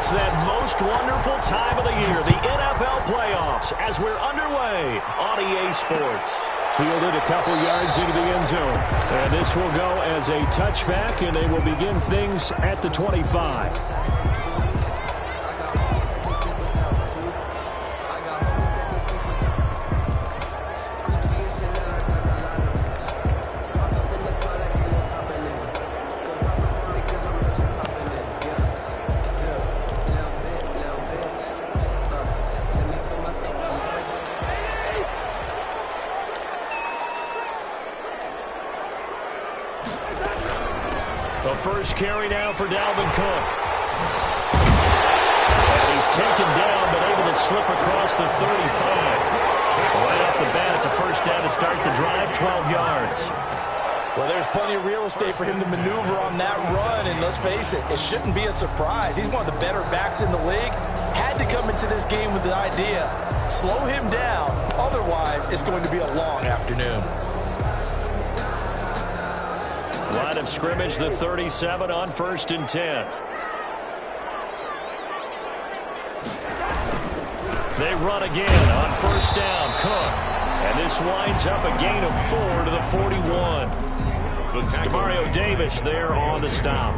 It's that most wonderful time of the year, the NFL playoffs, as we're underway on EA Sports. Fielded a couple yards into the end zone. And this will go as a touchback, and they will begin things at the 25. The first carry now for Dalvin Cook. And he's taken down, but able to slip across the 35. Right off the bat, it's a first down to start the drive, 12 yards. Well, there's plenty of real estate for him to maneuver on that run, and let's face it, it shouldn't be a surprise. He's one of the better backs in the league. Had to come into this game with the idea, slow him down, otherwise it's going to be a long afternoon. Line of scrimmage, the 37 on 1st and 10. They run again on 1st down, Cook. And this winds up a gain of 4 to the 41. Demario Davis there on the stop.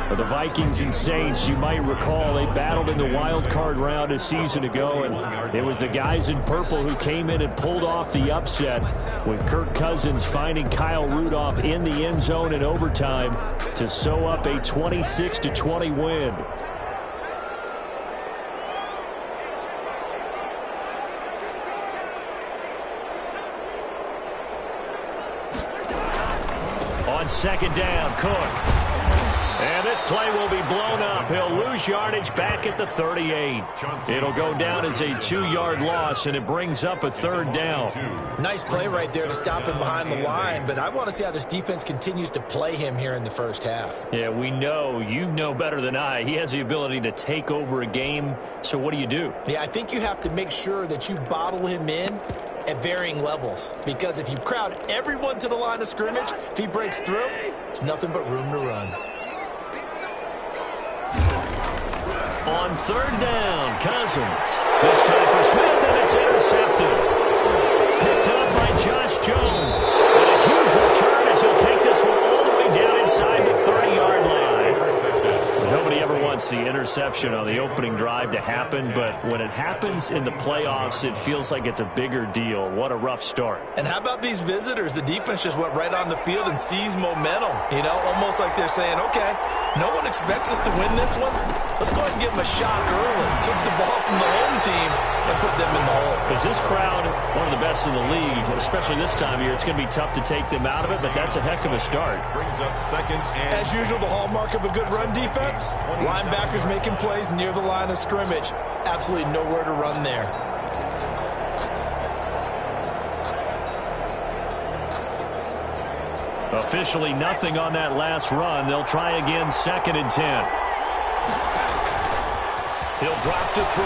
For the Vikings and Saints, you might recall they battled in the wild card round a season ago, and it was the guys in purple who came in and pulled off the upset, with Kirk Cousins finding Kyle Rudolph in the end zone in overtime to sew up a 26-20 win. On 2nd down, Cook. And this play will be blown up. He'll lose yardage back at the 38. It'll go down as a 2-yard loss, and it brings up a 3rd down. Nice play right there to stop him behind the line, but I want to see how this defense continues to play him here in the first half. Yeah, we know. You know better than I. He has the ability to take over a game, so what do you do? Yeah, I think you have to make sure that you bottle him in at varying levels, because if you crowd everyone to the line of scrimmage, if he breaks through, there's nothing but room to run. On 3rd down, Cousins. This time for Smith, and it's intercepted. Picked up by Josh Jones. And a huge return as he'll take this one all the way down inside the 30-yard line. Nobody ever wants the interception on the opening drive to happen, but when it happens in the playoffs, it feels like it's a bigger deal. What a rough start. And how about these visitors? The defense just went right on the field and seized momentum. You know, almost like they're saying, okay, no one expects us to win this one. Let's go ahead and give them a shock early. Took the ball from the home team and put them in the hole. Because this crowd, one of the best in the league, especially this time of year, it's going to be tough to take them out of it, but that's a heck of a start. Brings up 2nd and... As usual, the hallmark of a good run defense, linebackers making plays near the line of scrimmage. Absolutely nowhere to run there. Officially nothing on that last run. They'll try again, 2nd and 10. He'll drop to throw.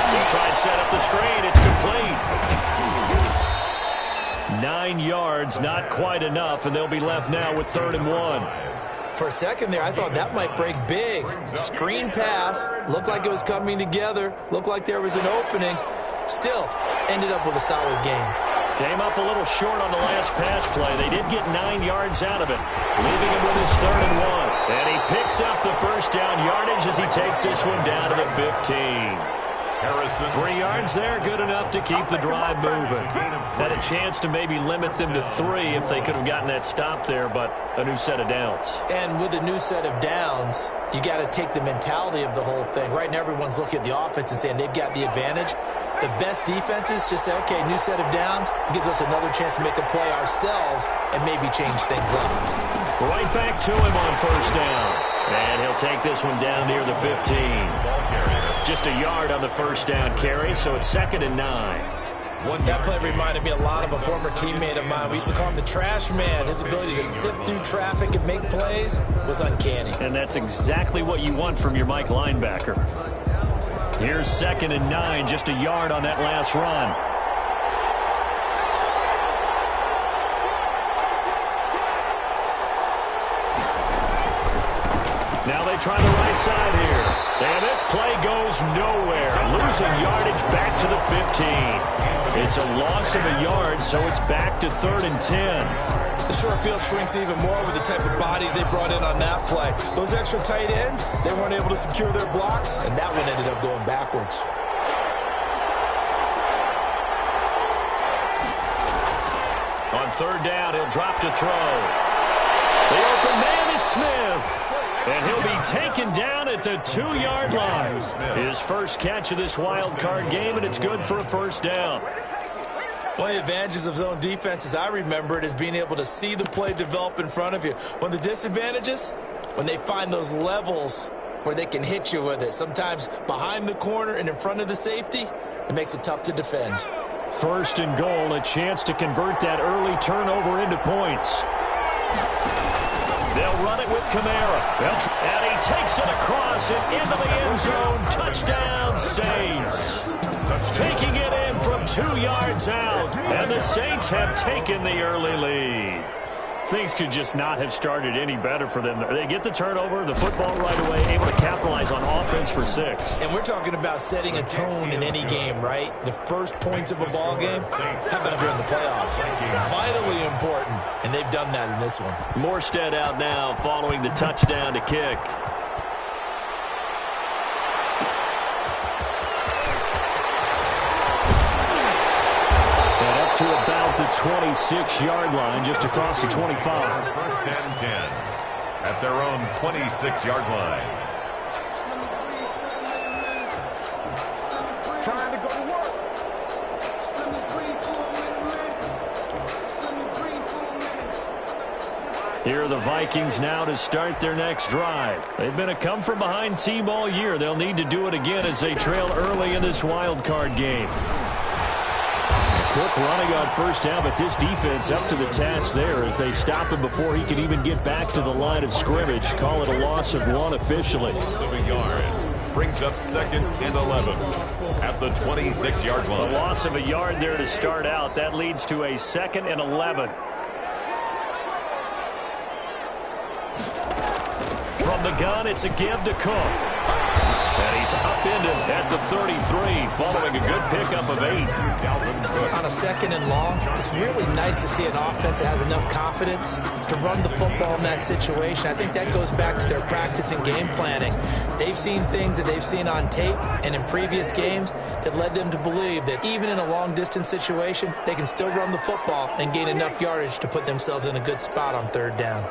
He'll try and set up the screen. It's complete. 9 yards, not quite enough, and they'll be left now with 3rd and 1. For a second there, I thought that might break big. Screen pass. Looked like it was coming together. Looked like there was an opening. Still, ended up with a solid game. Came up a little short on the last pass play. They did get 9 yards out of it, leaving him with his 3rd and 1. And he picks up the first down yardage as he takes this one down to the 15. 3 yards there, good enough to keep the drive moving. Had a chance to maybe limit them to 3 if they could have gotten that stop there, but a new set of downs. And with a new set of downs, you got to take the mentality of the whole thing. Right now, everyone's looking at the offense and saying they've got the advantage. The best defenses just say, okay, new set of downs, gives us another chance to make a play ourselves and maybe change things up. Right back to him on 1st down. And he'll take this one down near the 15. Just a yard on the 1st down carry, so it's 2nd and 9. That play reminded me a lot of a former teammate of mine. We used to call him the trash man. His ability to sift through traffic and make plays was uncanny. And that's exactly what you want from your Mike linebacker. Here's 2nd and 9, just a yard on that last run. Now they try the right side here. And this play goes nowhere. Losing yardage back to the 15. It's a loss of a yard, so it's back to 3rd and 10. The short field shrinks even more with the type of bodies they brought in on that play. Those extra tight ends, they weren't able to secure their blocks, and that one ended up going backwards. On 3rd down, he'll drop to throw. The open man is Smith. And he'll be taken down at the 2-yard line. His first catch of this wild card game, and it's good for a 1st down. One of the advantages of zone defense, as I remember it, is being able to see the play develop in front of you. One of the disadvantages, when they find those levels where they can hit you with it, sometimes behind the corner and in front of the safety, it makes it tough to defend. 1st and goal, a chance to convert that early turnover into points. They'll run it with Kamara. And he takes it across and into the end zone. Touchdown, Saints. Taking it in from 2 yards out. And the Saints have taken the early lead. Things could just not have started any better for them. They get the turnover, the football right away, able to capitalize on offense for 6. And we're talking about setting a tone in any game, right? The first points of a ball game, how about during the playoffs? Vitally important, and they've done that in this one. Morstead out now following the touchdown to kick. To about the 26-yard line, just across the 25. 1st and 10 at their own 26-yard line. Trying to go to work. Here are the Vikings now to start their next drive. They've been a come-from-behind team all year. They'll need to do it again as they trail early in this wild card game. Cook running on 1st down, but this defense up to the task there as they stop him before he can even get back to the line of scrimmage. Call it a loss of 1 officially. So a yard brings up 2nd and 11 at the 26-yard line. A loss of a yard there to start out. That leads to a 2nd and 11. From the gun, it's a give to Cook. And he's upended at the 33, following a good pickup of 8. On a 2nd and long, it's really nice to see an offense that has enough confidence to run the football in that situation. I think that goes back to their practice and game planning. They've seen things that they've seen on tape and in previous games that led them to believe that even in a long-distance situation, they can still run the football and gain enough yardage to put themselves in a good spot on 3rd down.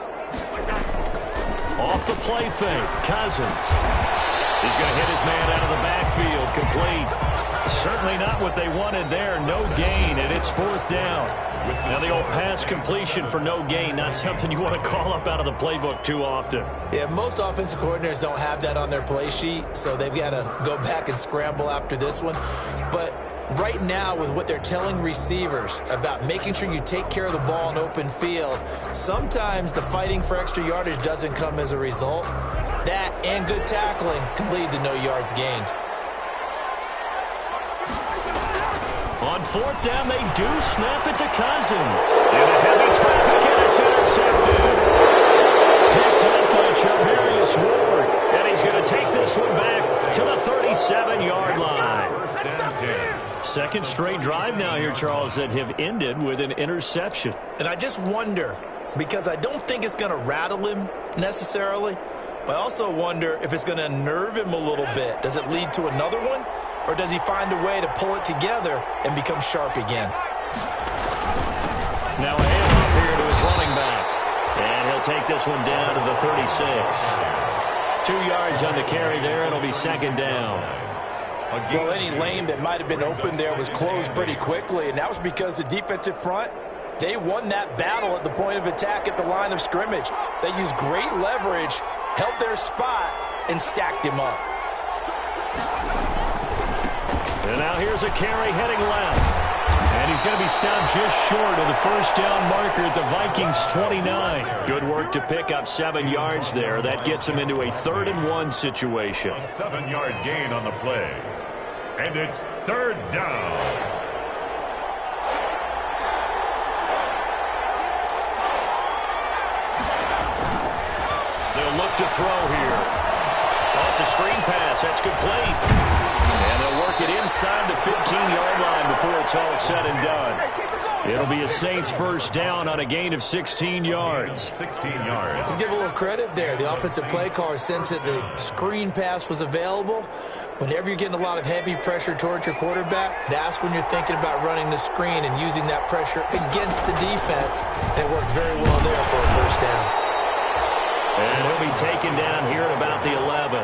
Off the play fake, Cousins. He's going to hit his man out of the backfield, complete. Certainly not what they wanted there. No gain, and it's 4th down. Now the old pass completion for no gain, not something you want to call up out of the playbook too often. Yeah, most offensive coordinators don't have that on their play sheet, so they've got to go back and scramble after this one. But right now, with what they're telling receivers about making sure you take care of the ball in open field, sometimes the fighting for extra yardage doesn't come as a result. That and good tackling can lead to no yards gained. On 4th down, they do snap it to Cousins. In a heavy traffic, and it's intercepted. Picked up by Charvarius Ward. And he's going to take this one back to the 37-yard line. 1st and 10. 2nd straight drive now here, Charles, that have ended with an interception. And I just wonder, because I don't think it's going to rattle him necessarily, but I also wonder if it's going to nerve him a little bit. Does it lead to another one? Or does he find a way to pull it together and become sharp again? Now a handoff here to his running back. And he'll take this one down to the 36. 2 yards on the carry there. It'll be 2nd down. Well, any lane that might have been open there was closed pretty quickly, and that was because the defensive front, they won that battle at the point of attack at the line of scrimmage. They used great leverage, held their spot, and stacked him up. And now here's a carry heading left. And he's going to be stopped just short of the 1st down marker at the Vikings 29. Good work to pick up 7 yards there. That gets him into a 3rd and 1 situation. A 7-yard gain on the play. And it's 3rd down. They'll look to throw here. Oh, it's a screen pass. That's complete. And they'll work it inside the 15-yard line before it's all said and done. It'll be a Saints first down on a gain of 16 yards. 16 yards. Let's give a little credit there. The offensive play caller sensed that the screen pass was available. Whenever you're getting a lot of heavy pressure towards your quarterback, that's when you're thinking about running the screen and using that pressure against the defense. And it worked very well there for a first down. And he'll be taken down here at about the 11.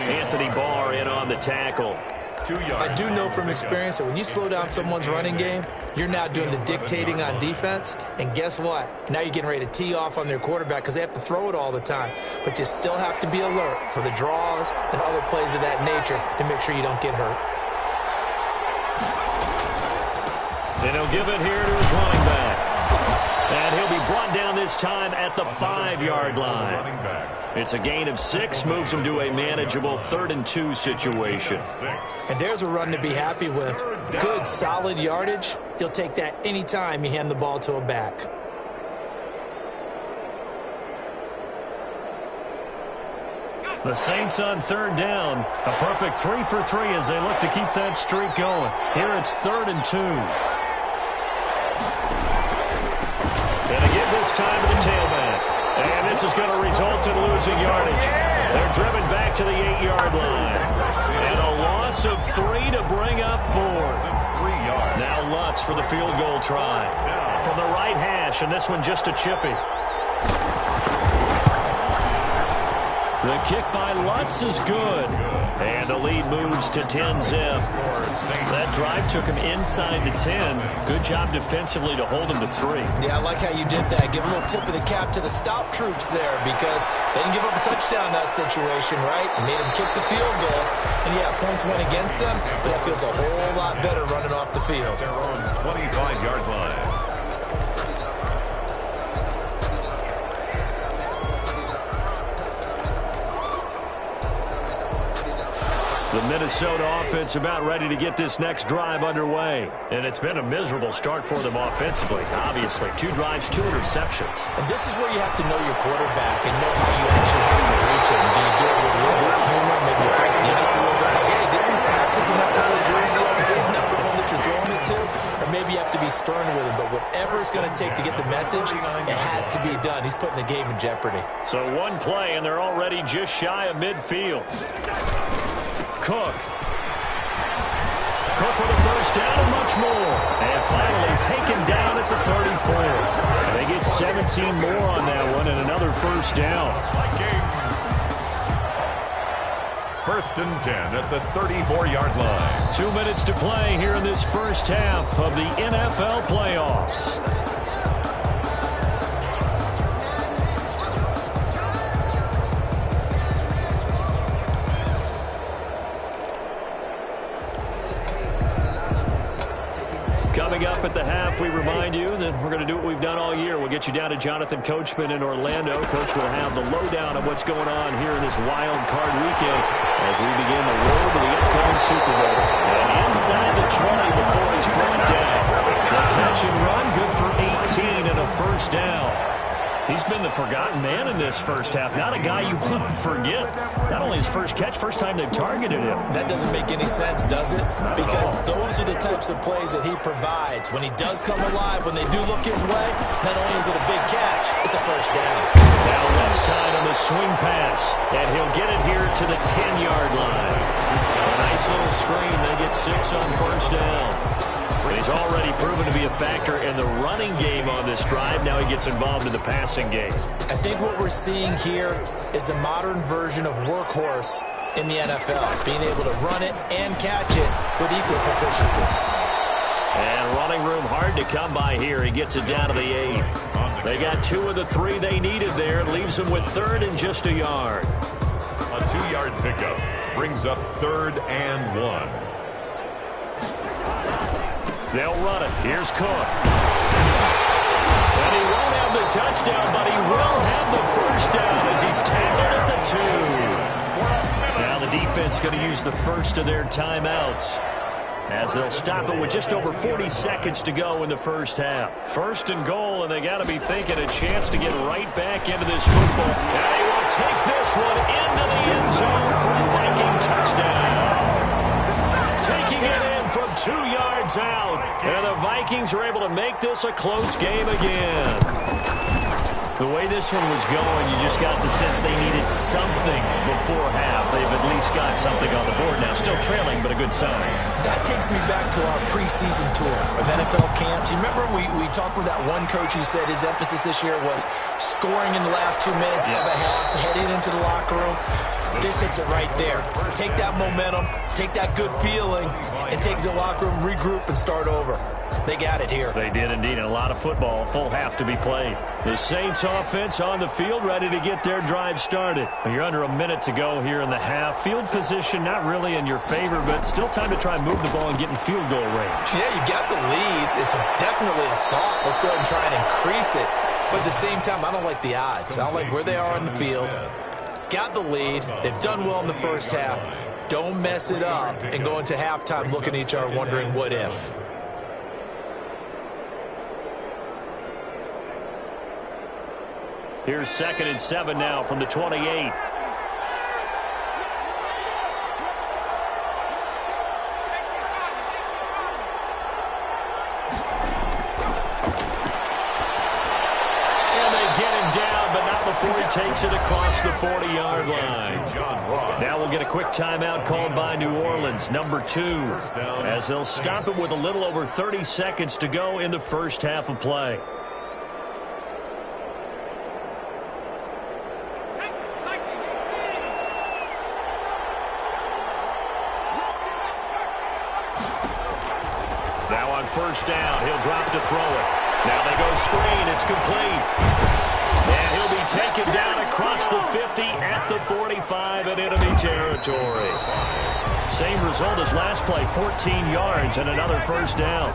Anthony Barr in on the tackle. 2 yards. I do know from experience that when you slow down someone's running game, you're now doing the dictating on defense. And guess what? Now you're getting ready to tee off on their quarterback because they have to throw it all the time. But you still have to be alert for the draws and other plays of that nature to make sure you don't get hurt. Then he'll give it here to his running back. And he'll be brought down this time at the 5-yard line. It's a gain of 6, moves him to a manageable 3rd and 2 situation. And there's a run to be happy with. Good, solid yardage. You'll take that any time you hand the ball to a back. The Saints on 3rd down. A perfect 3 for 3 as they look to keep that streak going. Here it's 3rd and 2. And again this time to the tailback. And this is going to result in losing yardage. They're driven back to the 8-yard line. And a loss of 3 to bring up 4. 3 yards. Now Lutz for the field goal try. From the right hash, and this one just a chippy. The kick by Lutz is good. And the lead moves to 10-zip. That drive took him inside the 10. Good job defensively to hold him to 3. Yeah, I like how you did that. Give a little tip of the cap to the stop troops there because they didn't give up a touchdown in that situation, right? Made them kick the field goal. And, yeah, points went against them, but that feels a whole lot better running off the field. Their own 25-yard line. The Minnesota offense about ready to get this next drive underway. And it's been a miserable start for them offensively, obviously. 2 drives, 2 interceptions. And this is where you have to know your quarterback and know how you actually have to reach him. Do you do it with a little bit of humor, maybe you break the ice a little bit? Like, hey, didn't we practice in that color jersey already? Not the one that you're throwing it to? Or maybe you have to be stern with him. But whatever it's going to take to get the message, it has to be done. He's putting the game in jeopardy. So one play, and they're already just shy of midfield. Cook with a first down and much more. And finally taken down at the 34. And they get 17 more on that one and another first down. First and 10 at the 34-yard line. 2 minutes to play here in this first half of the NFL playoffs. Coming up at the half, we remind you that we're going to do what we've done all year. We'll get you down to Jonathan Coachman in Orlando. Coach will have the lowdown of what's going on here in this wild card weekend as we begin the road to the upcoming Super Bowl. And inside the 20 before he's brought down. The catch and run, good for 18 and a first down. He's been the forgotten man in this first half. Not a guy you want to forget. Not only his first catch, first time they've targeted him. That doesn't make any sense, does it? Because those are the types of plays that he provides. When he does come alive, when they do look his way, not only is it a big catch, it's a first down. Now left side on the swing pass, and he'll get it here to the 10-yard line. A nice little screen. They get 6 on first down. He's already proven to be a factor in the running game on this drive. Now he gets involved in the passing game. I think what we're seeing here is the modern version of workhorse in the NFL, being able to run it and catch it with equal proficiency. And running room hard to come by here. He gets it down to the 8. They got 2 of the 3 they needed there. Leaves them with 3rd and just a yard. A 2-yard pickup brings up 3rd and 1. They'll run it. Here's Cook. And he won't have the touchdown, but he will have the first down as he's tackled at the 2. Now the defense going to use the first of their timeouts as they'll stop it with just over 40 seconds to go in the first half. 1st and goal, and they got to be thinking a chance to get right back into this football. And they will take this one into the end zone for a Viking touchdown. Taking it in from 2 yards out. And the Vikings are able to make this a close game again. The way this one was going, you just got the sense they needed something before half. They've at least got something on the board now. Still trailing, but a good sign. That takes me back to our preseason tour of NFL camps. You remember we talked with that one coach who said his emphasis this year was scoring in the last 2 minutes of a half, heading into the locker room. This hits it right there. Take that momentum, take that good feeling, and take it to the locker room, regroup, and start over. They got it here. They did indeed, and a lot of football, a full half to be played. The Saints offense on the field, ready to get their drive started. You're under a minute to go here in the half. Field position not really in your favor, but still time to try and move the ball and get in field goal range. Yeah, you got the lead. It's definitely a thought. Let's go ahead and try and increase it. But at the same time, I don't like the odds. I don't like where they are on the field. Got the lead. They've done well in the first half. Don't mess it up and go into halftime looking at each other wondering what if. Here's 2nd and 7 now from the 28. Before he takes it across the 40-yard line. Now we'll get a quick timeout called by New Orleans, number 2, as they'll stop it with a little over 30 seconds to go in the first half of play. Now on first down, he'll drop to throw it. Now they go screen. It's complete. And he'll be taken down across the 50 at the 45 in enemy territory. Same result as last play, 14 yards and another first down.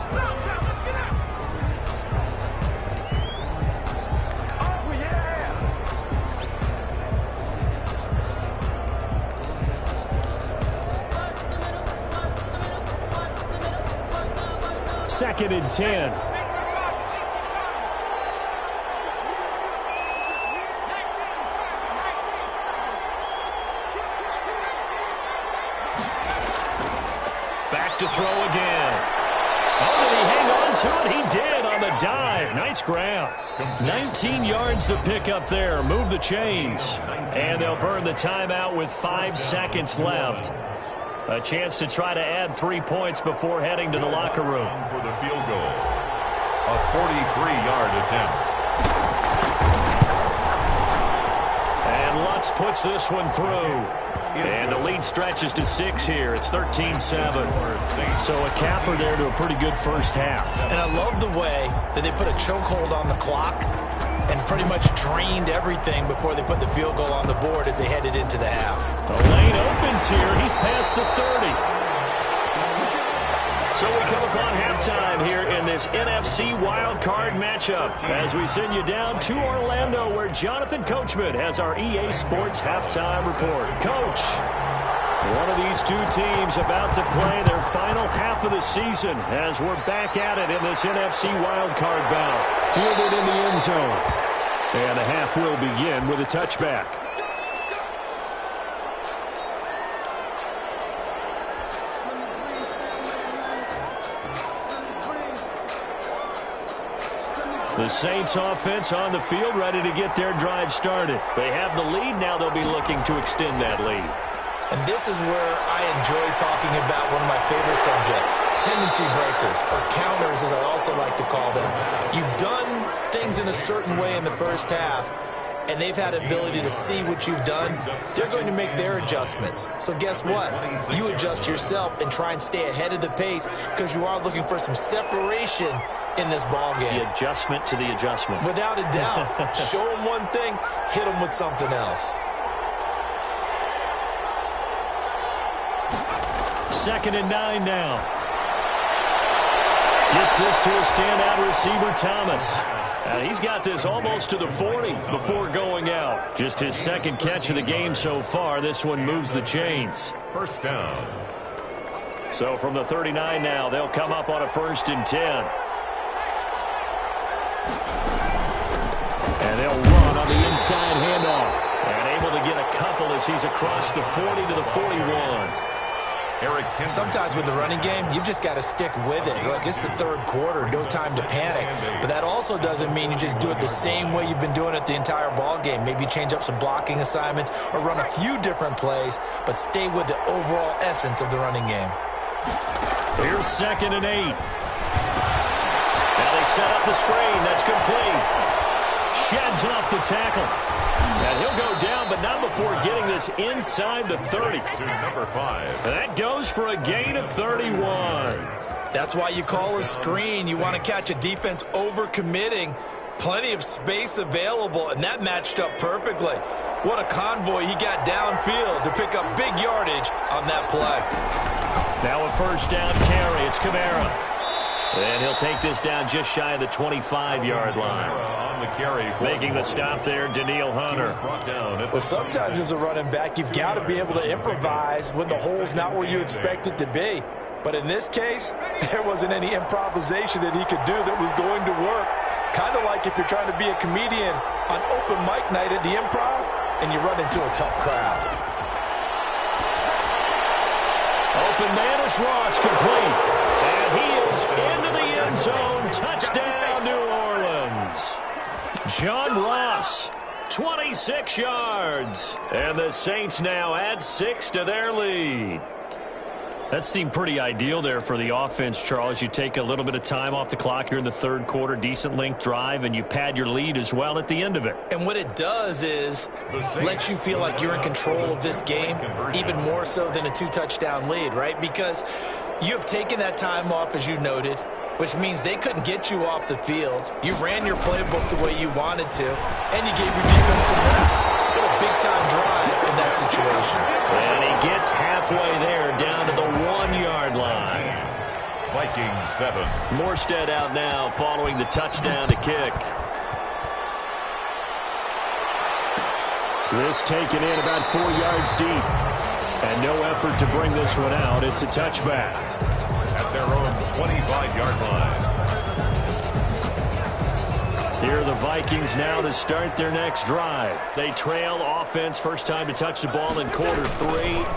Second and 10. To throw again. Oh, did he hang on to it? He did on the dive. Nice grab. 19 yards to pick up there. Move the chains. And they'll burn the timeout with 5 seconds left. A chance to try to add 3 points before heading to the locker room. For the field goal. A 43-yard attempt. And Lutz puts this one through. And the lead stretches to 6 here. It's 13-7. So a capper there to a pretty good first half. And I love the way that they put a chokehold on the clock and pretty much drained everything before they put the field goal on the board as they headed into the half. The lane opens here. He's past the 30. So we come upon halftime here in this NFC wildcard matchup as we send you down to Orlando where Jonathan Coachman has our EA Sports halftime report. Coach, one of these two teams about to play their final half of the season as we're back at it in this NFC wildcard bout. Fielded in the end zone. And the half will begin with a touchback. The Saints offense on the field ready to get their drive started. They have the lead. Now they'll be looking to extend that lead. And this is where I enjoy talking about one of my favorite subjects, tendency breakers, or counters as I also like to call them. You've done things in a certain way in the first half, and they've had ability to see what you've done. They're going to make their adjustments. So guess what? You adjust yourself and try and stay ahead of the pace because you are looking for some separation in this ball game. The adjustment to the adjustment. Without a doubt. Show them one thing, hit them with something else. Second and 9 now. Gets this to a standout receiver, Thomas. He's got this almost to the 40 before going out. Just his second catch of the game so far. This one moves the chains. First down. So from the 39 now, they'll come up on a 1st and 10. And they'll run on the inside handoff. And able to get a couple as he's across the 40 to the 41. Sometimes with the running game, you've just got to stick with it. Look, it's the third quarter, no time to panic. But that also doesn't mean you just do it the same way you've been doing it the entire ball game. Maybe change up some blocking assignments or run a few different plays, but stay with the overall essence of the running game. Here's 2nd and 8. Now they set up the screen. That's complete. Sheds off the tackle. And he'll go down, but not before getting this inside the 30. To number 5. And that goes for a gain of 31. That's why you call a screen. You want to catch a defense overcommitting. Plenty of space available, and that matched up perfectly. What a convoy he got downfield to pick up big yardage on that play. Now a first down carry. It's Kamara. And he'll take this down just shy of the 25-yard line. On the carry. Making the stop there, Daniil Hunter. Well, sometimes as a running back, you've got to be able to improvise when the hole's not where you expect it to be. But in this case, there wasn't any improvisation that he could do that was going to work. Kind of like if you're trying to be a comedian on open mic night at the Improv and you run into a tough crowd. Open man is Ross, complete. And he is into the end zone. Touchdown, New Orleans. John Ross, 26 yards. And the Saints now add 6 to their lead. That seemed pretty ideal there for the offense, Charles. You take a little bit of time off the clock here in the third quarter, decent length drive, and you pad your lead as well at the end of it. And what it does is let you feel like you're in control of this game, even more so than a 2-touchdown lead, right? Because you have taken that time off, as you noted, which means they couldn't get you off the field. You ran your playbook the way you wanted to, and you gave your defense some rest. What a big-time drive in that situation. And he gets halfway there, down to the 1-yard line. Vikings 7. Morstead out now following the touchdown to kick. This taken in about 4 yards deep. And no effort to bring this one out. It's a touchback. At their own 25-yard line. Here are the Vikings now to start their next drive. They trail offense, first time to touch the ball in quarter 3,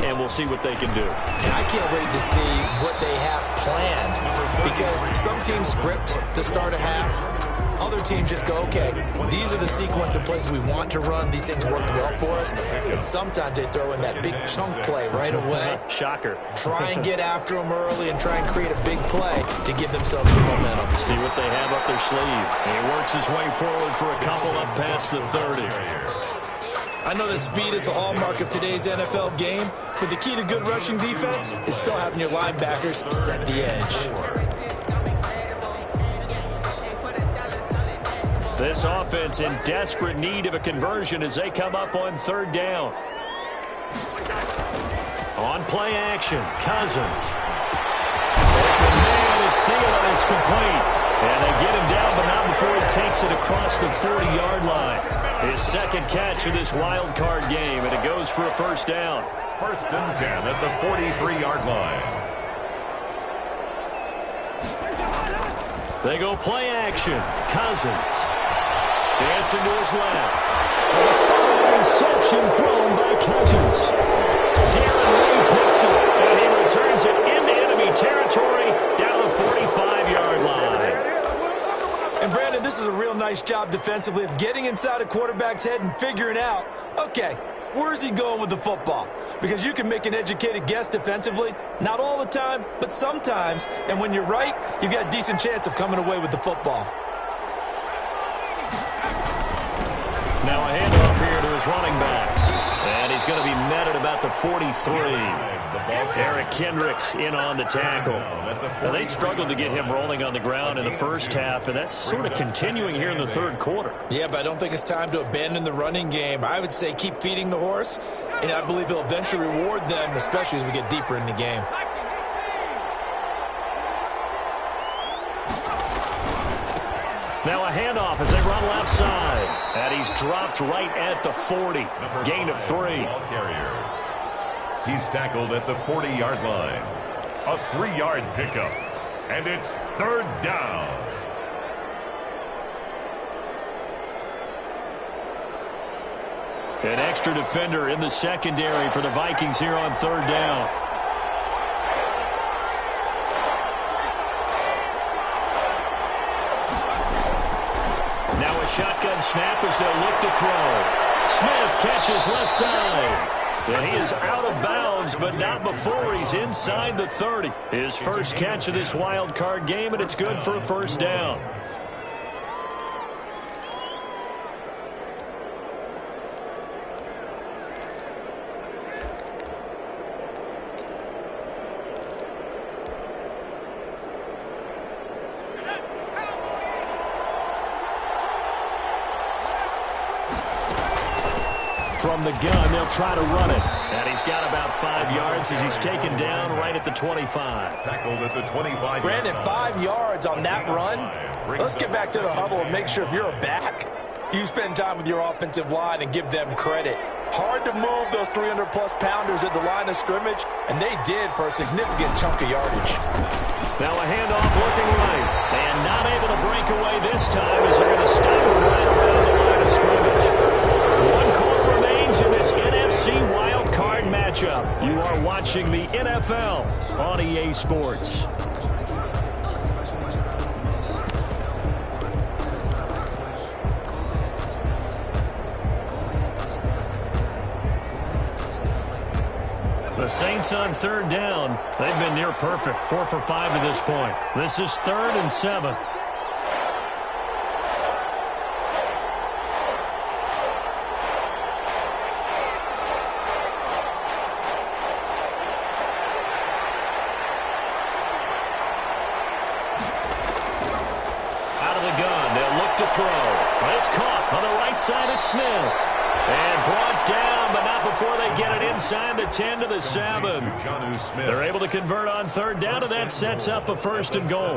and we'll see what they can do. I can't wait to see what they have planned, because some teams script to start a half. Other teams just go, okay, these are the sequence of plays we want to run. These things worked well for us. And sometimes they throw in that big chunk play right away. Shocker. Try and get after them early and try and create a big play to give themselves some momentum. See what they have up their sleeve. And he works his way forward for a couple up past the 30. I know that speed is the hallmark of today's NFL game, but the key to good rushing defense is still having your linebackers set the edge. This offense in desperate need of a conversion as they come up on third down. On play action, Cousins. Open man is Thielen. It's complete. And they get him down, but not before he takes it across the 40-yard line. His second catch of this wild card game, and it goes for a first down. 1st and 10 at the 43-yard line. They go play action. Cousins. Dancing to his left. And a third interception thrown by Cousins. Darren Ray picks it, and he returns it into enemy territory down the 45-yard line. And Brandon, this is a real nice job defensively of getting inside a quarterback's head and figuring out, okay, where's he going with the football? Because you can make an educated guess defensively, not all the time, but sometimes. And when you're right, you've got a decent chance of coming away with the football. Now a handoff here to his running back. And he's going to be met at about the 43. Eric Kendricks in on the tackle. Now they struggled to get him rolling on the ground in the first half, and that's sort of continuing here in the third quarter. Yeah, but I don't think it's time to abandon the running game. I would say keep feeding the horse, and I believe he'll eventually reward them, especially as we get deeper in the game. Now a handoff as they run left side. And he's dropped right at the 40. Gain of 3. He's tackled at the 40-yard line. A 3-yard pickup. And it's third down. An extra defender in the secondary for the Vikings here on third down. Now a shotgun snap as they'll look to throw. Smith catches left side. And he is out of bounds, but not before he's inside the 30. His first catch of this wild card game, and it's good for a first down. From the gun, they'll try to run it. And he's got about 5 yards as he's taken down right at the 25. Tackled at the 25. Brandon, 5 yards on that run. Let's get back to the huddle and make sure if you're a back, you spend time with your offensive line and give them credit. Hard to move those 300-plus pounders at the line of scrimmage, and they did for a significant chunk of yardage. Now a handoff looking right. And not able to break away this time as they're going to stop him right around the line of scrimmage. One quarter remains in this NFC wild card matchup. You are watching the NFL on EA Sports. The Saints on third down. They've been near perfect, 4 for 5 to this point. This is 3rd and 7. Out of the gun, they'll look to throw. It's caught on the right side at Smith. And brought down, but not before they get it inside the 10 to the 7. They're able to convert on third down, and that sets up a 1st and goal.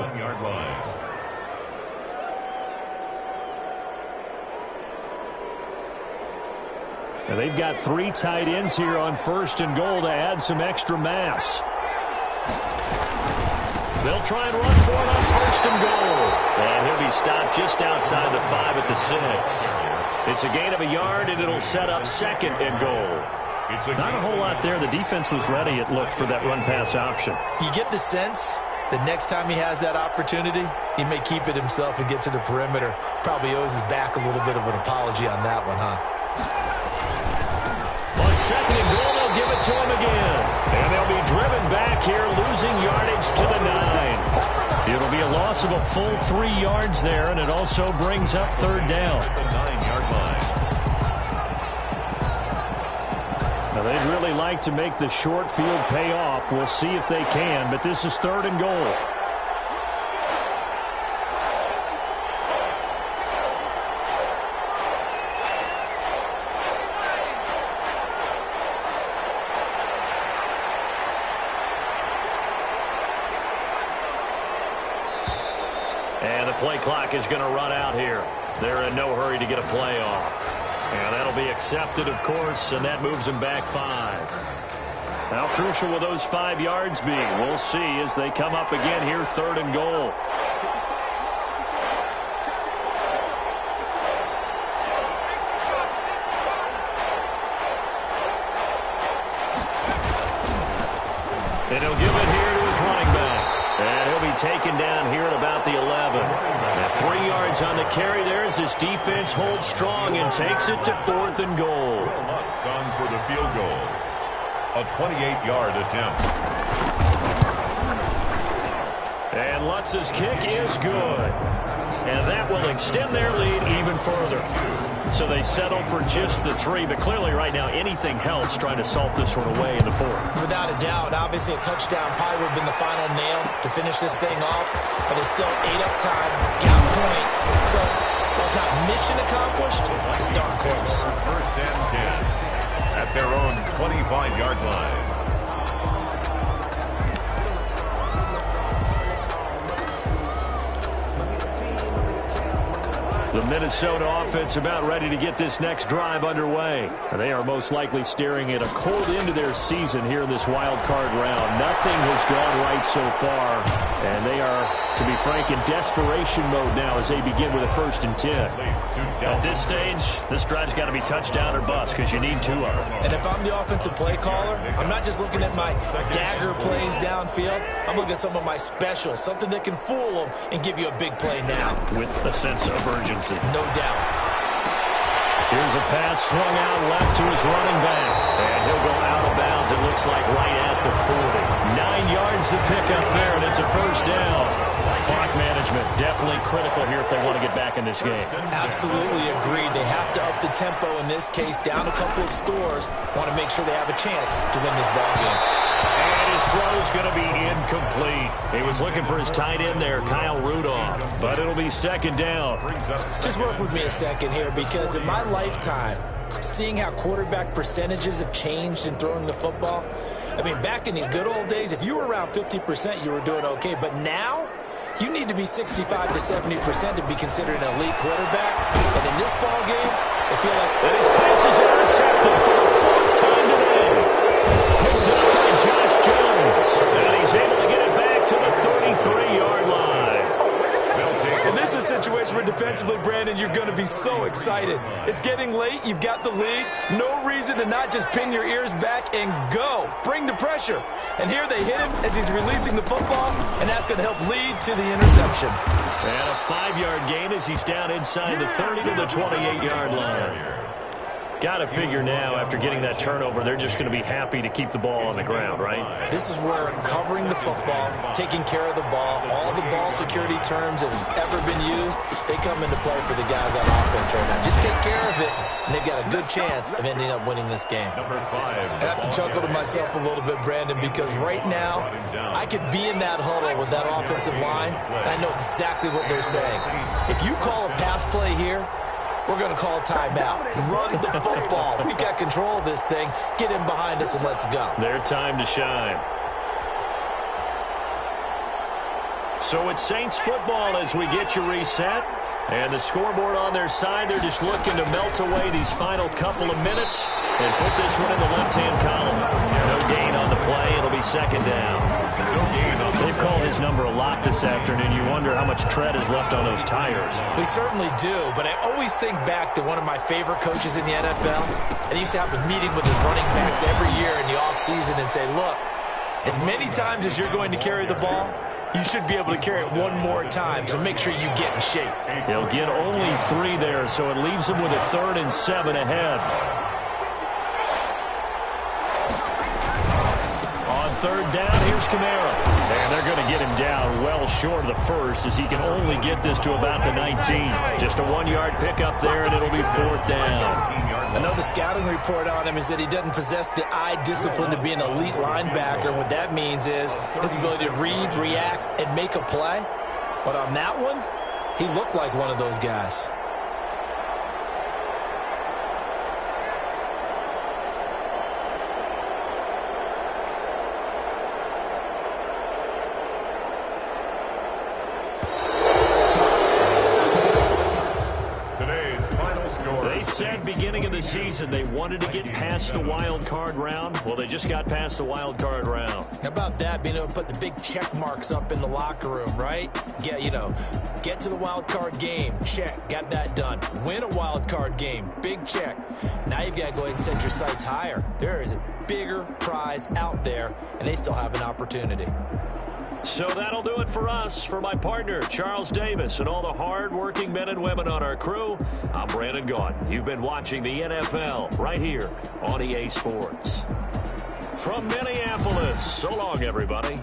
Now they've got 3 tight ends here on 1st and goal to add some extra mass. They'll try and run for it on 1st and goal. And he'll be stopped just outside the 5 at the 6. It's a gain of a yard, and it'll set up 2nd and goal. Not a whole lot there. The defense was ready, it looked, for that run-pass option. You get the sense that next time he has that opportunity, he may keep it himself and get to the perimeter. Probably owes his back a little bit of an apology on that one, huh? On 2nd and goal, they'll give it to him again. And they'll be driven back here, losing yardage to the 9. It'll be a loss of a full 3 yards there, and it also brings up third down. At the 9-yard line. Now, they'd really like to make the short field pay off. We'll see if they can, but this is 3rd and goal. And the play clock is going to run out here. They're in no hurry to get a play off. And that'll be accepted, of course, and that moves them back 5. How crucial will those 5 yards be? We'll see as they come up again here, 3rd and goal. And he'll give it here to his running back. And he'll be taken down here at about the 11. Now 3 yards on the carry there as his defense holds strong and takes it to 4th and goal. Lutz on for the field goal. A 28-yard attempt. And Lutz's kick is good. And that will extend their lead even further. So they settle for just the 3, but clearly right now anything helps trying to salt this one away in the 4th. Without a doubt, obviously a touchdown probably would have been the final nail to finish this thing off, but it's still 8 up time, got points. So while it's not mission accomplished, it's darn close. 1st and 10 at their own 25-yard line. The Minnesota offense about ready to get this next drive underway. And they are most likely staring at a cold end to their season here in this wild card round. Nothing has gone right so far, and they are, to be frank, in desperation mode now as they begin with a 1st and 10. At this stage, this drive's got to be touchdown or bust because you need 2 of them. And if I'm the offensive play caller, I'm not just looking at my dagger plays downfield. I'm looking at some of my specials, something that can fool them and give you a big play now. With a sense of urgency. No doubt. Here's a pass swung out left to his running back. And he'll go out of bounds, it looks like, right at the 40. 9 yards to pick up there, and it's a 1st down. Clock management definitely critical here if they want to get back in this game. Absolutely agreed. They have to up the tempo in this case, down a couple of scores. Want to make sure they have a chance to win this ball game. And his throw is going to be incomplete. He was looking for his tight end there, Kyle Rudolph. But it'll be 2nd down. Just work with me a second here, because in my lifetime, seeing how quarterback percentages have changed in throwing the football, I mean, back in the good old days, if you were around 50%, you were doing okay. But now, you need to be 65 to 70% to be considered an elite quarterback. And in this ball game, I feel like... And his pass is intercepted for the 4th time today. Picked up by Josh Jones. And he's able to get it back to the 33-yard line. And this is a situation where defensively, Brandon, you're going to be so excited. It's getting late. You've got the lead. No reason to not just pin your ears back and go. Bring the pressure. And here they hit him as he's releasing the football, and that's going to help lead to the interception. And a 5-yard gain as he's down inside the 30 to the 28-yard line. Got to figure now, after getting that turnover, they're just going to be happy to keep the ball on the ground, right? This is where covering the football, taking care of the ball, all the ball security terms that have ever been used, they come into play for the guys on offense right now. Just take care of it, and they've got a good chance of ending up winning this game. I have to chuckle to myself a little bit, Brandon, because right now, I could be in that huddle with that offensive line, and I know exactly what they're saying. If you call a pass play here, we're going to call timeout. Run the football. We've got control of this thing. Get in behind us and let's go. Their time to shine. So it's Saints football as we get you reset. And the scoreboard on their side, they're just looking to melt away these final couple of minutes and put this one in the left-hand column. No gain on the play. It'll be 2nd down. They've called his number a lot this afternoon. You wonder how much tread is left on those tires. We certainly do, but I always think back to one of my favorite coaches in the NFL. And he used to have a meeting with his running backs every year in the offseason and say, look, as many times as you're going to carry the ball, you should be able to carry it one more time, so make sure you get in shape. He'll get only 3 there, so it leaves him with a 3rd and 7 ahead. On 3rd down, here's Kamara. And they're going to get him down well short of the 1st as he can only get this to about the 19. Just a 1-yard pickup there, and it'll be 4th down. I know the scouting report on him is that he doesn't possess the eye discipline to be an elite linebacker. And what that means is his ability to read, react, and make a play. But on that one, he looked like one of those guys. Beginning of the season, they wanted to get past the wild card round. Well, they just got past the wild card round. How about that, being able to put the big check marks up in the locker room, right? Get to the wild card game, check, got that done. Win a wild card game, big check. Now you've got to go ahead and set your sights higher. There is a bigger prize out there, and they still have an opportunity. So that'll do it for us. For my partner, Charles Davis, and all the hard-working men and women on our crew, I'm Brandon Gaudin. You've been watching the NFL right here on EA Sports. From Minneapolis, so long, everybody.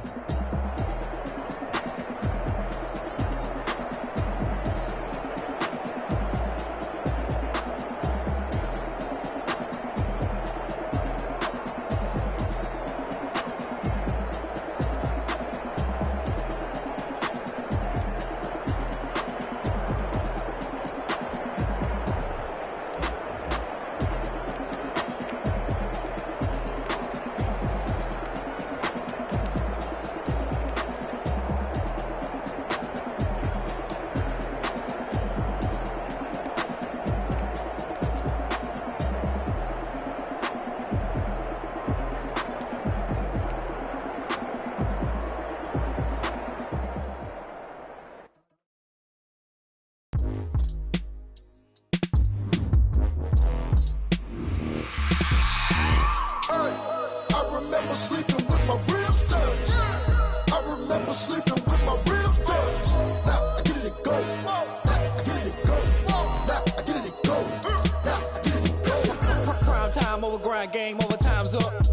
Time over grind, game over, time's up.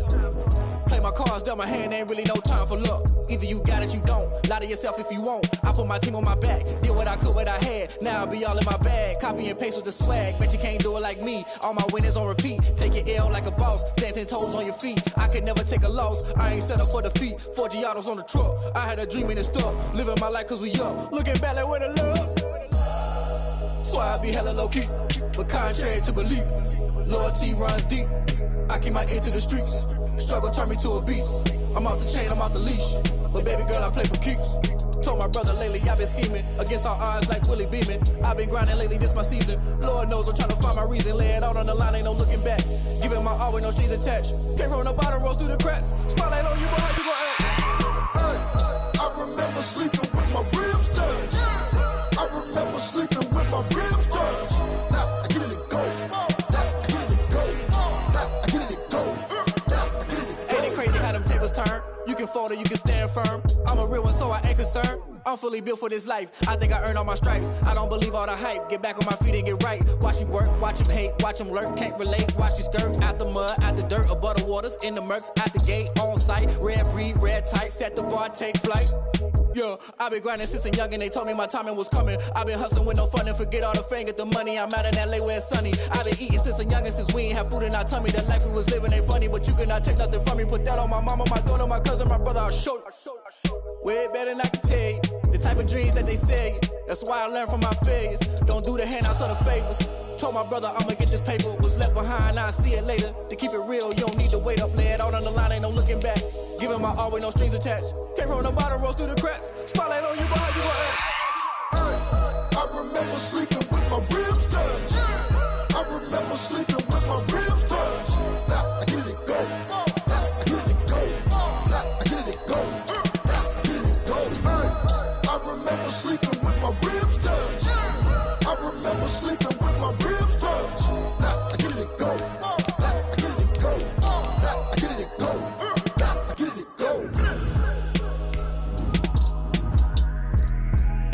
Play my cards, dealt my hand, ain't really no time for luck. Either you got it, you don't. Lie to yourself if you won't. I put my team on my back, did what I could, what I had. Now I'll be all in my bag, copy and paste with the swag. Bet you can't do it like me. All my winners on repeat. Take your L like a boss, stand 10 toes on your feet. I can never take a loss, I ain't set up for defeat. 4 Giottos on the truck, I had a dream and it stuck. Living my life cause we up, looking back like where the love. So I be hella low key, but contrary to belief, loyalty runs deep. I keep my ear to the streets. Struggle turned me to a beast. I'm off the chain, I'm off the leash. But baby girl, I play for keeps. Told my brother lately, I've been scheming against all odds like Willie Beeman. I've been grinding lately, this my season. Lord knows I'm trying to find my reason. Lay it out on the line, ain't no looking back. Giving my all with no strings attached. Came from the bottom, rose through the cracks. Spotlight on you, but how you gon' act? I remember sleeping with my ribs touched. I remember sleeping with my ribs touched. Now I get it to go. Now I get it to go. Now I get it to go. Now I get it to go. Ain't it crazy how them tables turn? You can fold or you can stand firm. I'm a real one, so I ain't concerned. I'm fully built for this life. I think I earned all my stripes. I don't believe all the hype. Get back on my feet and get right. Watch you work, watch him hate, watch him lurk. Can't relate, watch you skirt. Out the mud, out the dirt, above the waters, in the murks, out the gate, on site. Red breed, red tight, set the bar, take flight. Yeah, I've been grinding since a young and they told me my timing was coming. I've been hustling with no fun and forget all the fame, get the money. I'm out in LA where it's sunny. I've been eating since a young and since we ain't have food in our tummy. The life we was living ain't funny, but you cannot take nothing from me. Put that on my mama, my daughter, my cousin, my brother, I'll show you. Way better than I can tell you. The type of dreams that they sell you. That's why I learned from my failures. Don't do the handouts or the favors. Told my brother I'ma get this paper. Was left behind, I'll see it later. To keep it real, you don't need to wait up. Lay it out on the line, ain't no looking back. Giving my all with no strings attached. Came from the bottom, rose through the cracks. Spotlight on you, but how you gon' act? I remember sleeping with my ribs touched. I remember sleeping with my ribs touched. Now I get it to go. Now I get it to go. Now I get it to go. Now I get it to go. I remember sleeping with my ribs touched. I remember sleeping with my ribs touched. Now I get it to go. Now I get it to go. Now I get it to go. Now I get it to go.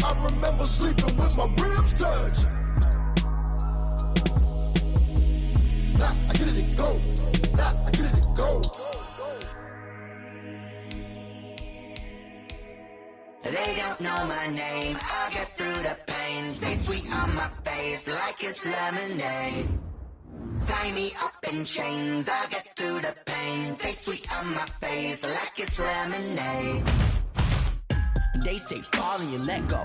I remember sleeping with my ribs touched. Now I get it to go. Now I get it to go. They don't know my name, I'll get through the pain. Taste sweet on my face like it's lemonade. Tie me up in chains, I'll get through the pain. Taste sweet on my face like it's lemonade. They say fall and you let go,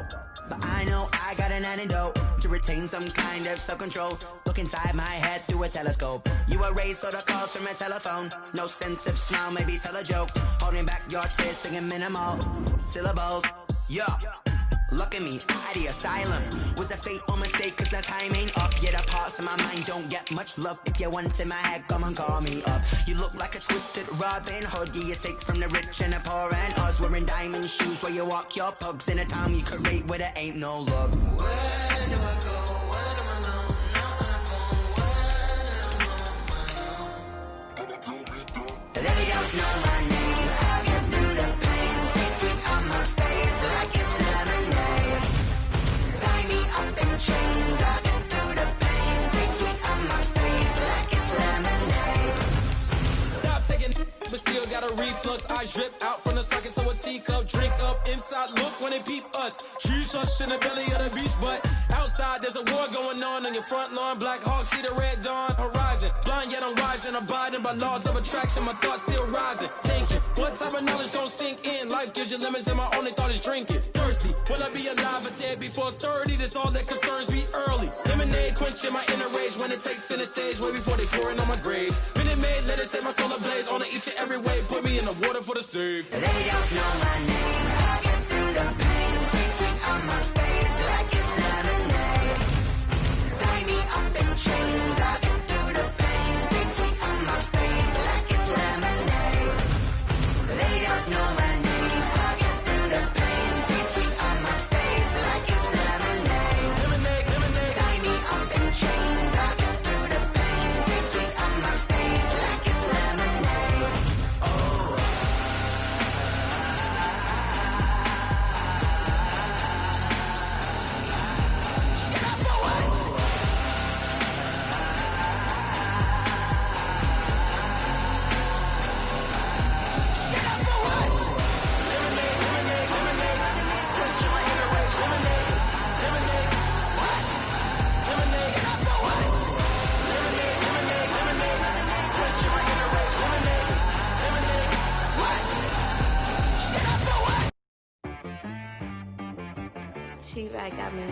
but I know I got an antidote to retain some kind of self-control. Look inside my head through a telescope. You erase all the calls from a telephone. No sense of smile, maybe tell a joke. Holding back your tears, singing minimal syllables. Yeah, look at me, out the asylum. Was a fate or mistake, cause the time ain't up. Yet the parts of my mind don't get much love. If you want in my head, come and call me up. You look like a twisted Robin Hood. Yeah, you take from the rich and the poor and us. Wearing diamond shoes where you walk your pugs. In a town you could rate where there ain't no love. Where do I go? When am I alone? Not on the phone. When am I on my own? They don't know my name. I'll get through the pain. Taste sweet on my face like it's lemonade. Tie me up in chains. I'll get through the pain. Taste sweet on my face like it's lemonade. Stop taking, but still got a reflux. I drip out from the socket to a teacup. Drink up inside, look when they peep us. Choose us in the belly of the beast, but outside there's a war going on your front lawn. Black Hawk, see the red dawn horizon. Blind yet I'm rising, abiding by laws of attraction. My thoughts still rising, thinking what type of knowledge don't sink in. Life gives you limits and my only thought is drinking. Thirsty, will I be alive or dead before 30? That's all that concerns me early. Lemonade quenching my inner rage when it takes center stage way before they pouring on my grave. Minute Maid, let it set my soul ablaze on each and every way. Put me in the water for the save. They don't know my name. I'll get through the pain. Taste sweet on my face like it's lemonade. Tie me up in chains. I'll get through the pain. Taste sweet on my face like it's lemonade. They don't know my name. I'll get through the pain. Taste sweet on my face like it's lemonade. Lemonade, lemonade. Tie me up in chains. I'll get through the pain. Taste sweet on my face like it's lemonade. Oh. got me.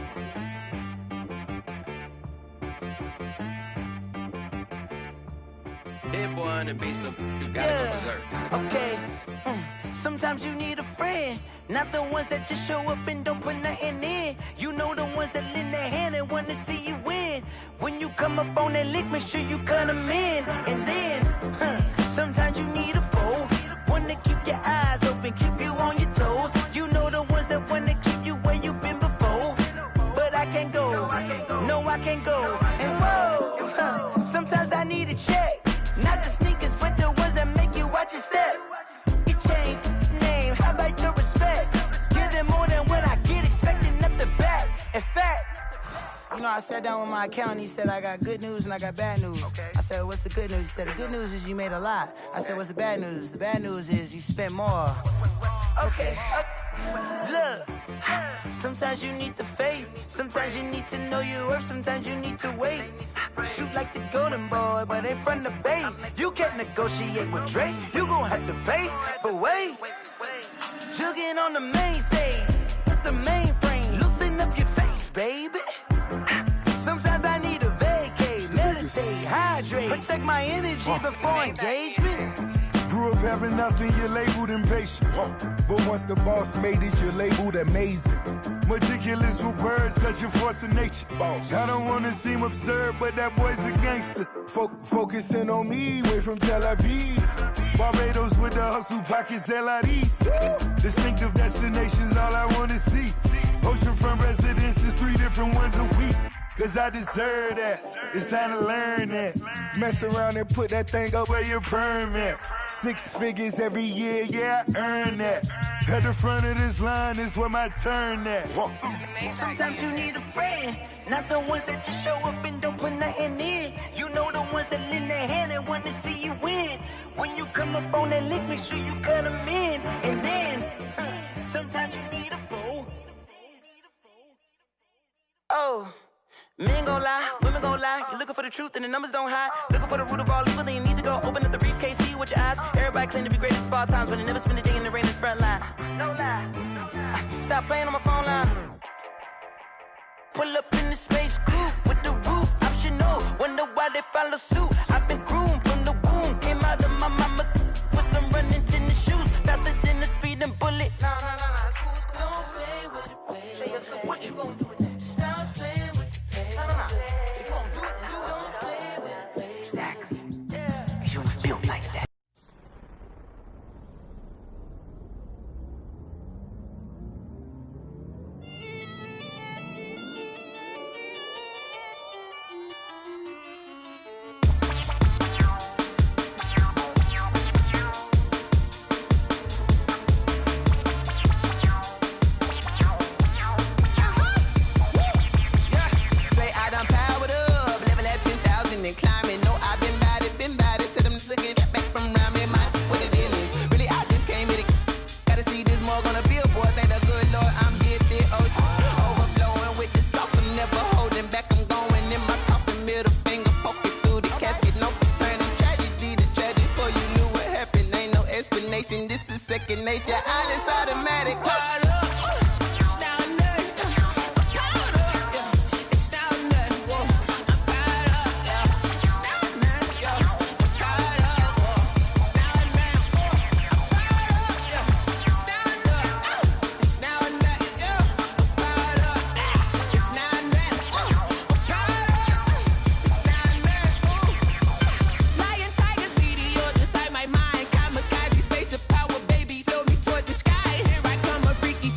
Hit boy on the beat, so you gotta go berserk. Okay. Sometimes you need a friend, not the ones that just show up and don't put nothing in. You know the ones that lend their hand and want to see you win. When you come up on that lick, make sure you cut them in. And then, sometimes you need a foe, one to keep your eyes open, keep you on your toes. You know the ones that want to keep you where you've been before. But I can't go, no I can't go. And whoa, sometimes I need a check. Not the sneakers, but the ones that make you watch your step. You change name, how about your respect? Give them more than what I get, expecting nothing back. In fact, you know, I sat down with my accountant, he said, I got good news and I got bad news. Okay. I said, what's the good news? He said, the good news is you made a lot. I said, what's the bad news? The bad news is you spent more. Okay. Look, sometimes you need the faith, sometimes you need to know your worth, sometimes you need to wait. Shoot like the golden boy, but ain't from the bay. You can't negotiate with Drake, you gon' have to pay. But wait, jugging on the main stage, with the mainframe, loosen up your face, baby. Sometimes I need a vacate, meditate, hydrate, protect my energy before engagement. Grew up having nothing, you're labeled impatient. But once the boss made it, you're labeled amazing. Meticulous with words, such a force of nature. I don't wanna seem absurd, but that boy's a gangster. Focusing on me, way from Tel Aviv. Barbados with the hustle pockets, LIDs. Distinctive destinations, all I wanna see. Oceanfront residences, 3 different ones a week. Cause I deserve that, it's time to learn that. Mess around and put that thing up where your permit. 6 figures every year, yeah, I earn that. At the front of this line is where my turn at. Sometimes you need a friend, not the ones that just show up and don't put nothing in. You know the ones that lend their hand and want to see you win. When you come up on that lick, make sure you cut them in. And then, sometimes you need a foe. Oh. Men gon' lie, women gon' lie. You're looking for the truth and the numbers don't hide. Looking for the root of all evil, then you need to go open up the briefcase, see with your eyes. Everybody claim to be greatest of all times, but they never spend a day in the rain in the front line. No lie. Stop playing on my phone line. Pull up in the space coupe with the roof optional. Wonder why they follow suit. I've been groomed from the womb. Came out of my mama with some running tennis shoes. Faster than the speeding bullet. Nah, it's cool, it's cool. Don't play with it, baby. Say so what you gon' do with it? Stop playing. If you gon' do it, then don't play with it, baby. Exactly. Yeah. You built like that. This is second nature, all is automatic. Freaky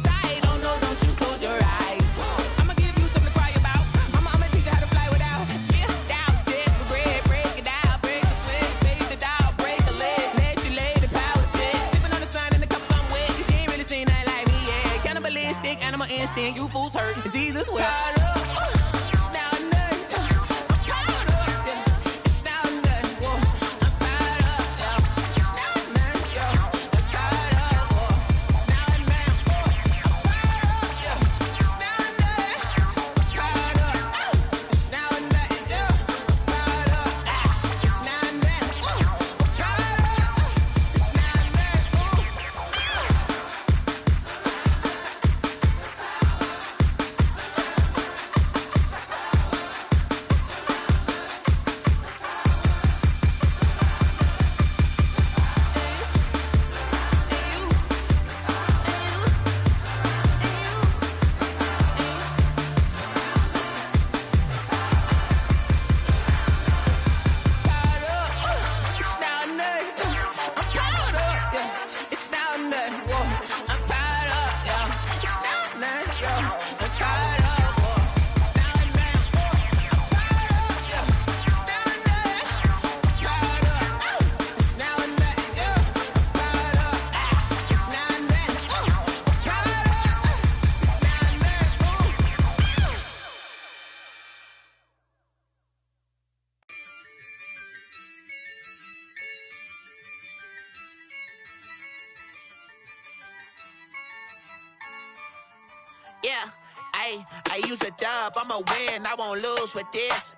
Yeah, I use a dub, I'ma win, I won't lose with this.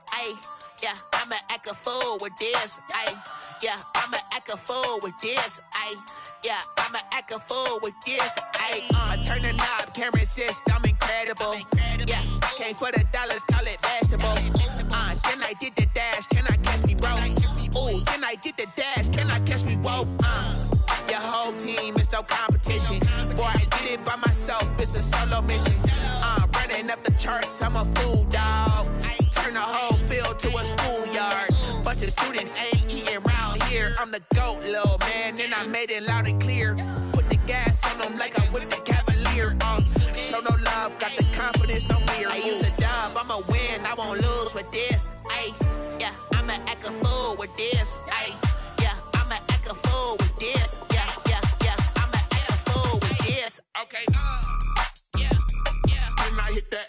Yeah, I'ma act a fool with this. Yeah, I'ma act a fool with this. Yeah, I'ma act a fool with this. I turn the knob, camera assist, I'm incredible. Yeah, came for the dollars, call it vegetable. Then I did the dash, can I catch me, bro? Ooh, then I did the dash, can I catch me, whoa? Your whole team is no competition. Boy, I did it by myself, it's a solo mission. Running up the charts, I'm a fool, dog. Turn the whole field to a schoolyard. Bunch of students ain't eating round here. I'm the GOAT, little man, and I made it loud and clear. Put the gas on them like I'm with the Cavalier. Show no love, got the confidence, no fear. I use a dub, I'ma win, I won't lose with this. Yeah, I'ma act a fool with this. Yeah, I'ma act a fool with this. Yeah, I'ma act a fool with this. Okay, yeah, when I hit that.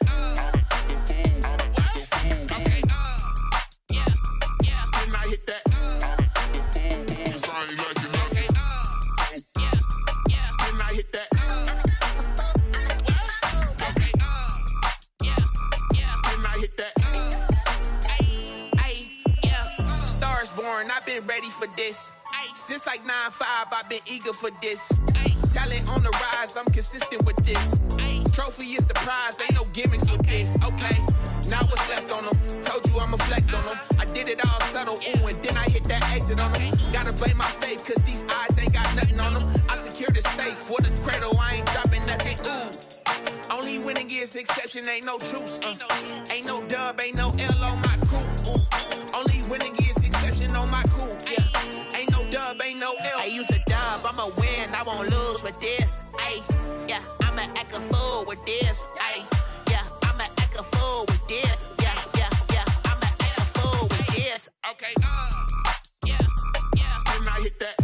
I've been ready for this. Since like 9-5, I've been eager for this. Talent on the rise, I'm consistent with this. Trophy is the prize, ain't no gimmicks with this. Okay, now what's left on them? Told you I'ma flex on them. I did it all subtle, ooh, and then I hit that exit on them. Gotta blame my faith, cause these eyes ain't got nothing on them. I secure the safe for the cradle, I ain't dropping nothing, ooh. Only winning is exception, ain't no truce. Ain't no dub, ain't no L on my crew. Only winning is exception on my cool. Yeah, ain't no dub, ain't no L. I use a dub, I'ma win, I won't lose with this. Yeah, I'ma act a fool with this. Yeah, I'ma act a fool with this. Yeah, I'ma act a fool with this. Okay, yeah, when I hit that.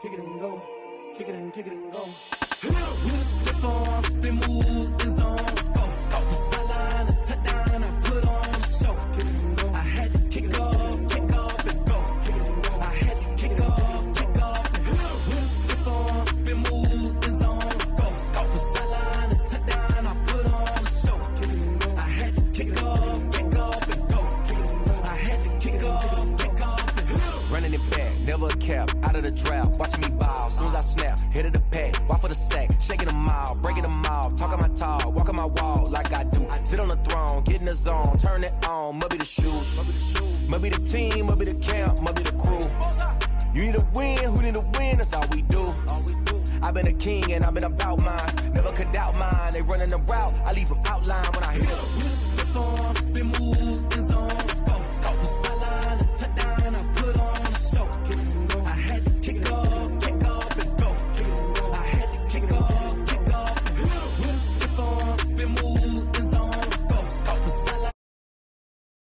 Kick it and go, kick it and go. With a stiff arm, spin move, is on scope. Off the sideline, a touchdown, I put on the show. Kick it and go. I had to kick off and go. Kick it and go. I had to kick off and go. With a stiff arm, spin move, is on scope. Off the sideline, a touchdown, I put on the show. Kick it and go. I had to kick off and go. Kick it and go. I had to kick off and go. Running it back, never a cap, out of the draft. Watching me ball, soon as I snap, hit of the pack, walk for the sack, shaking them out, breaking them off, talking my talk, walking my wall like I do. Sit on the throne, get in the zone, turn it on, must be the shoes, must be the team, must be the camp, must be the crew. You need a win, who need a win, that's all we do. I've been a king and I've been about mine, never could doubt mine. They running the route, I leave them outline when I hit them.